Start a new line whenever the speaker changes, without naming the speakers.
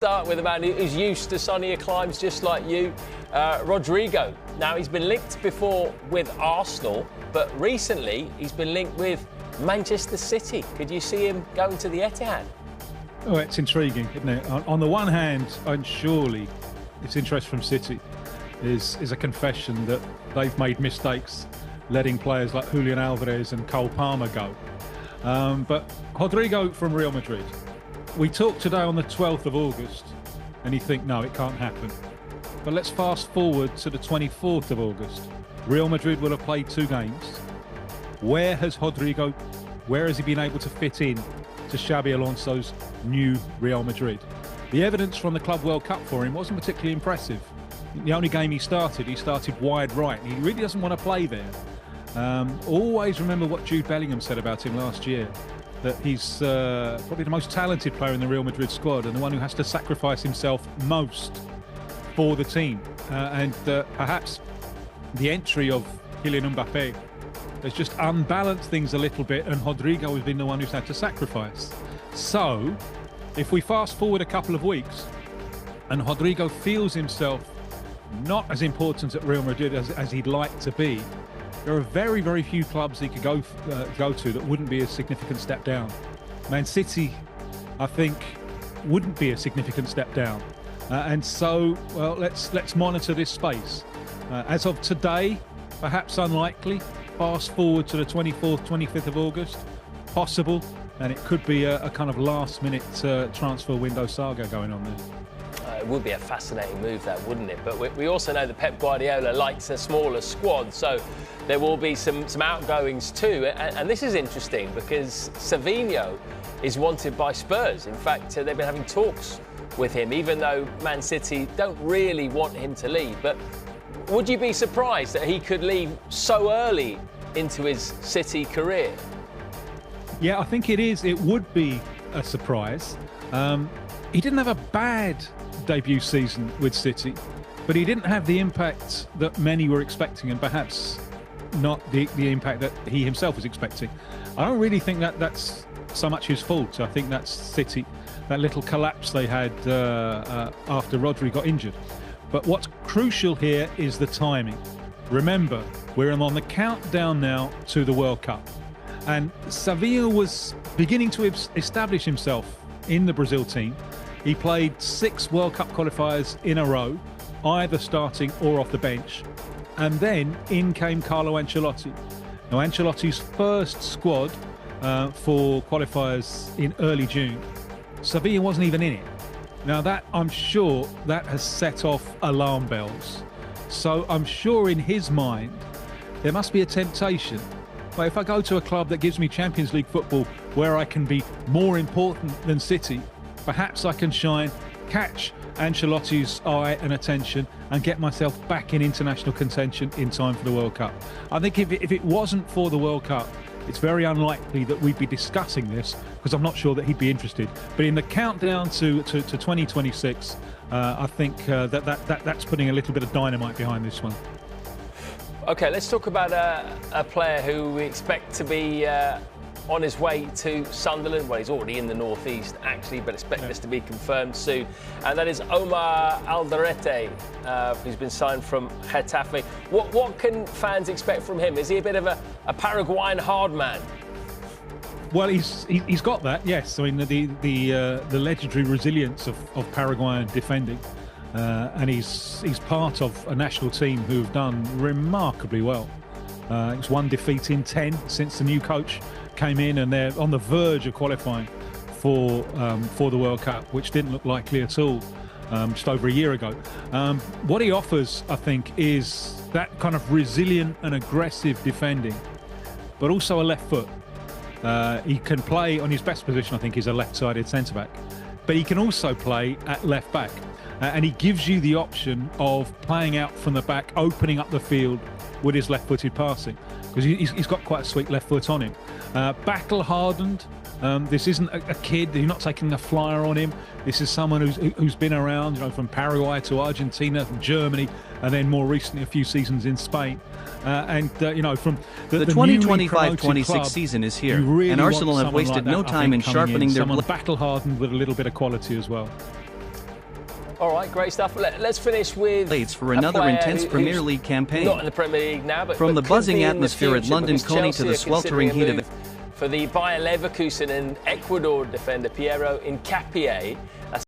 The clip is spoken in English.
Start with a man who's used to sunnier climes just like you, Rodrygo. Now, he's been linked before with Arsenal, but recently he's been linked with Manchester City. Could you see him going to the Etihad?
Oh, it's intriguing, isn't it? On the one hand, and surely its interest from City is a confession that they've made mistakes letting players like Julian Alvarez and Cole Palmer go. But Rodrygo from Real Madrid. We talked today on the 12th of August, and you think, no, it can't happen. But let's fast forward to the 24th of August. Real Madrid will have played 2 games. Where has he been able to fit in to Xabi Alonso's new Real Madrid? The evidence from the Club World Cup for him wasn't particularly impressive. The only game he started wide right. He really doesn't want to play there. Always remember what Jude Bellingham said about him last year, that he's probably the most talented player in the Real Madrid squad and the one who has to sacrifice himself most for the team. And perhaps the entry of Kylian Mbappe has just unbalanced things a little bit, and Rodrygo has been the one who's had to sacrifice. So, if we fast forward a couple of weeks and Rodrygo feels himself not as important at Real Madrid as he'd like to be, there are very, very few clubs he could go to that wouldn't be a significant step down. Man City, I think, wouldn't be a significant step down. And so, well, let's monitor this space. As of today, perhaps unlikely. Fast forward to the 24th, 25th of August, possible. And it could be a kind of last-minute transfer window saga going on there.
It would be a fascinating move, that, wouldn't it? But we also know that Pep Guardiola likes a smaller squad, so there will be some outgoings too. And this is interesting because Savinho is wanted by Spurs. In fact, they've been having talks with him, even though Man City don't really want him to leave. But would you be surprised that he could leave so early into his City career?
Yeah, I think it is. It would be a surprise. He didn't have a bad debut season with City, but he didn't have the impact that many were expecting, and perhaps not the impact that he himself was expecting. I don't really think that's so much his fault. I think that's City, that little collapse they had after Rodri got injured. But what's crucial here is the timing. Remember, we're on the countdown now to the World Cup, and Savinho was beginning to establish himself in the Brazil team. He played 6 World Cup qualifiers in a row, either starting or off the bench. And then in came Carlo Ancelotti. Now, Ancelotti's first squad for qualifiers in early June, Sevilla wasn't even in it. Now, that, I'm sure, that has set off alarm bells. So I'm sure in his mind, there must be a temptation. But if I go to a club that gives me Champions League football where I can be more important than City, perhaps I can shine, catch Ancelotti's eye and attention, and get myself back in international contention in time for the World Cup. I think if it wasn't for the World Cup, it's very unlikely that we'd be discussing this, because I'm not sure that he'd be interested. But in the countdown to 2026, I think that's putting a little bit of dynamite behind this one.
OK, let's talk about a player who we expect to be on his way to Sunderland. Well, he's already in the northeast, actually, but expect this to be confirmed soon. And that is Omar Alderete, who's been signed from Getafe. What can fans expect from him? Is he a bit of a Paraguayan hard man?
Well, he's got that, yes. I mean, the legendary resilience of Paraguayan defending. And he's part of a national team who've done remarkably well. It's 1 defeat in 10 since the new coach came in, and they're on the verge of qualifying for the World Cup, which didn't look likely at all just over a year ago. What he offers, I think, is that kind of resilient and aggressive defending, but also a left foot. He can play on his best position, I think, is a left-sided centre-back, but he can also play at left-back. And he gives you the option of playing out from the back, opening up the field with his left-footed passing, because he's got quite a sweet left foot on him. Battle-hardened. This isn't a kid. You're not taking a flyer on him. This is someone who's been around, from Paraguay to Argentina, from Germany, and then more recently a few seasons in Spain. And from the
2025-26 season is here,
really,
and Arsenal have wasted
like
no time in sharpening their
someone battle-hardened with a little bit of quality as well.
All right, great stuff. Let's finish with
Plates for another intense Premier League campaign.
Not in the Premier League now, but
from the buzzing
in
atmosphere at London Coney to the sweltering heat of
for the Bayer Leverkusen and Ecuador defender Piero Hincapié.